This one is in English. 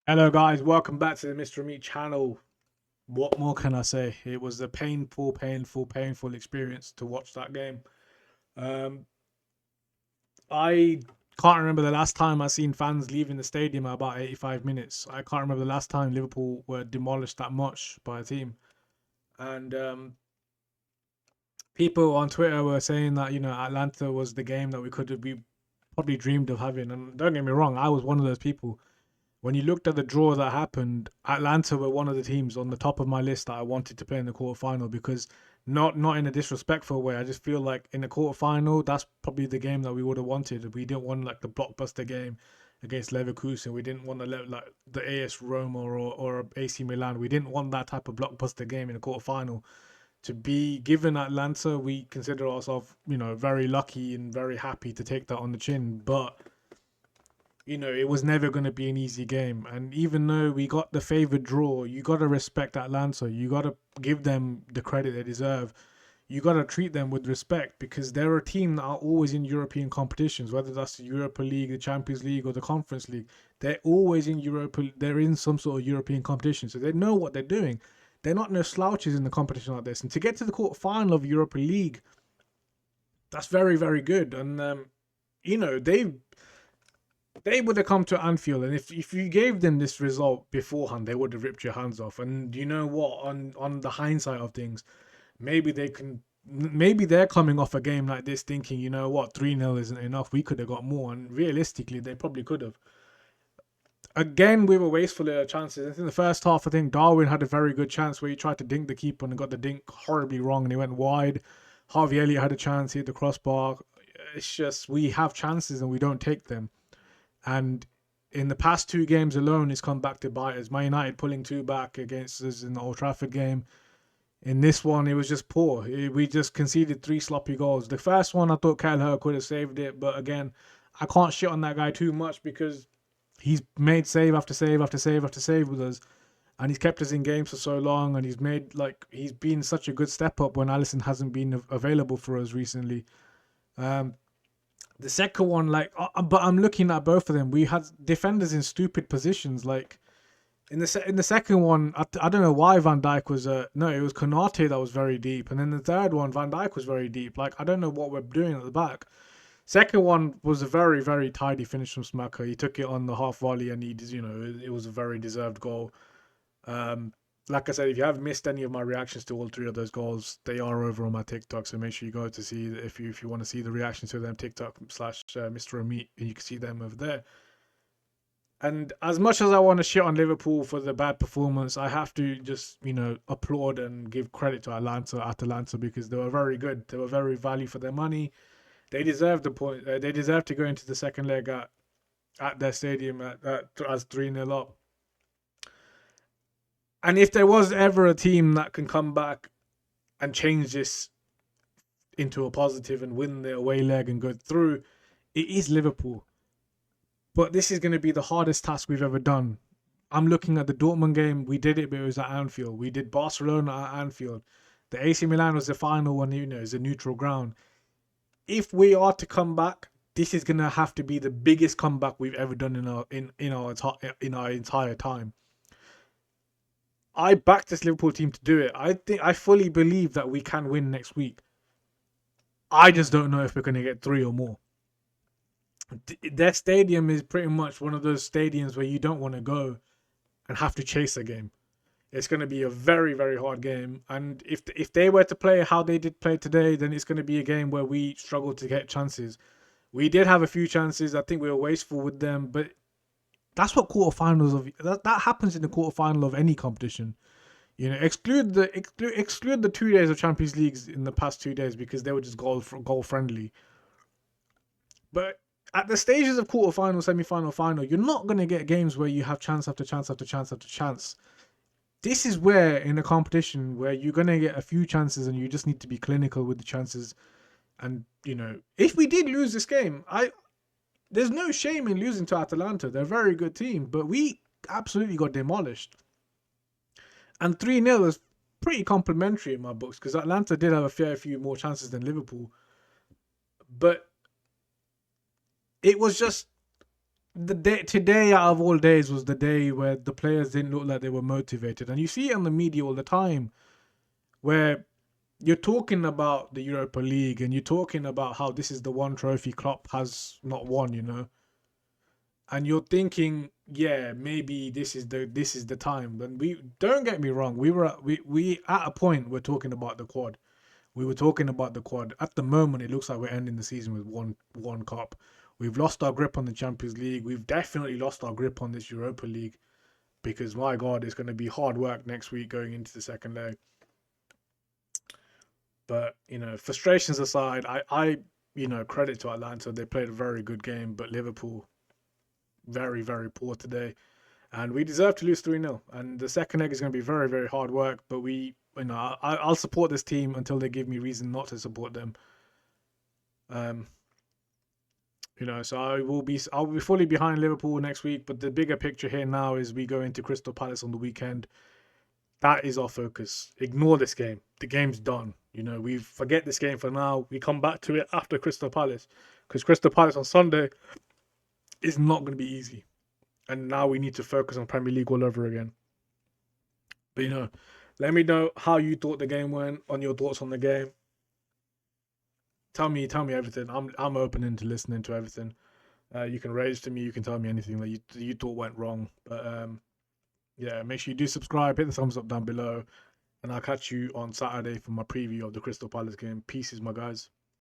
Hello guys, welcome back to the Mr. Meat channel. What more can I say? It was a painful experience to watch that game. Um, I can't remember the last time I seen fans leaving the stadium at about 85 minutes. I can't remember the last time Liverpool were demolished that much by a team. And people on Twitter were saying that Atlanta was the game that we probably dreamed of having. And don't get me wrong, I was one of those people. When you looked at the draw that happened, Atlanta were one of the teams on the top of my list that I wanted to play in the quarterfinal because not in a disrespectful way. I just feel like in the quarterfinal, that's probably the game that we would have wanted. We didn't want like the blockbuster game against Leverkusen. We didn't want like the AS Roma or AC Milan. We didn't want that type of blockbuster game in the quarterfinal. To be given Atlanta, we consider ourselves, very lucky and very happy to take that on the chin. But it was never going to be an easy game. And even though we got the favored draw, you got to respect Atlanta. You got to give them the credit they deserve. You got to treat them with respect because they're a team that are always in European competitions, whether that's the Europa League, the Champions League, or the Conference League. They're always in Europa. They're in some sort of European competition, so they know what they're doing. They're not no slouches in the competition like this. And to get to the quarterfinal of Europa League, that's very, very good. And they would have come to Anfield, and if you gave them this result beforehand, they would have ripped your hands off. And you know what? On the hindsight of things, maybe they can. Maybe they're coming off a game like this thinking, you know what, 3-0 isn't enough. We could have got more. And realistically, they probably could have. Again, we were wasteful at our chances. In the first half, I think Darwin had a very good chance where he tried to dink the keeper and got the dink horribly wrong and he went wide. Harvey Elliott had a chance, he hit the crossbar. It's just, we have chances and we don't take them. And in the past two games alone, it's come back to bite us. Man United pulling two back against us in the Old Trafford game. In this one, it was just poor. We just conceded three sloppy goals. The first one, I thought Kyle could have saved it. But again, I can't shit on that guy too much because he's made save after save after save after save with us. And he's kept us in games for so long. And he's been such a good step up when Alisson hasn't been available for us recently. Um, the second one, but I'm looking at both of them. We had defenders in stupid positions. Like in the second one, I don't know why Van Dijk was no, it was Konate that was very deep, and then the third one, Van Dijk was very deep. Like I don't know what we're doing at the back. Second one was a very very tidy finish from Smaka. He took it on the half volley, and it was a very deserved goal. Um, like I said, if you have missed any of my reactions to all three of those goals, they are over on my TikTok. So make sure you go to see if you want to see the reactions to them TikTok slash Mr. Meat, and you can see them over there. And as much as I want to shit on Liverpool for the bad performance, I have to just applaud and give credit to Atalanta because they were very good. They were very value for their money. They deserve the point. They deserve to go into the second leg at their stadium as 3-0 up. And if there was ever a team that can come back and change this into a positive and win the away leg and go through, it is Liverpool. But this is going to be the hardest task we've ever done. I'm looking at the Dortmund game. We did it, but it was at Anfield. We did Barcelona at Anfield. The AC Milan was the final one, it's a neutral ground. If we are to come back, this is going to have to be the biggest comeback we've ever done in our entire time. I backed this Liverpool team to do it. I fully believe that we can win next week. I just don't know if we're going to get three or more. Their stadium is pretty much one of those stadiums where you don't want to go and have to chase a game. It's going to be a very, very hard game. And if they were to play how they did play today, then it's going to be a game where we struggle to get chances. We did have a few chances. I think we were wasteful with them, but that's what quarterfinals of that happens in the quarterfinal of any competition. Exclude the 2 days of Champions Leagues in the past 2 days because they were just goal friendly. But at the stages of quarterfinal, semi-final, final, you're not going to get games where you have chance after chance after chance after chance. This is where in a competition where you're going to get a few chances and you just need to be clinical with the chances. And if we did lose this game, there's no shame in losing to Atalanta. They're a very good team, but we absolutely got demolished. And 3-0 is pretty complimentary in my books because Atlanta did have a fair few more chances than Liverpool. But it was just the day today out of all days was the day where the players didn't look like they were motivated, and you see it on the media all the time, where you're talking about the Europa League and you're talking about how this is the one trophy Klopp has not won, and you're thinking, yeah, maybe this is the time. And we don't get me wrong, we at a point we're talking about the quad. We were talking about the quad. At the moment, it looks like we're ending the season with one cup. We've lost our grip on the Champions League. We've definitely lost our grip on this Europa League because my God, it's going to be hard work next week going into the second leg. But frustrations aside, I credit to Atalanta. They played a very good game, but Liverpool very very poor today, and we deserve to lose 3-0. And the second leg is going to be very very hard work. But I'll support this team until they give me reason not to support them. Um, so I'll be fully behind Liverpool next week. But the bigger picture here now is we go into Crystal Palace on the weekend. That is our focus. Ignore this game. The game's done. We forget this game for now. We come back to it after Crystal Palace, because Crystal Palace on Sunday is not going to be easy. And now we need to focus on Premier League all over again. But let me know how you thought the game went, on your thoughts on the game. Tell me everything. I'm open to listening to everything. You can raise to me. You can tell me anything that you thought went wrong. But yeah, make sure you do subscribe. Hit the thumbs up down below, and I'll catch you on Saturday for my preview of the Crystal Palace game. Pieces, my guys.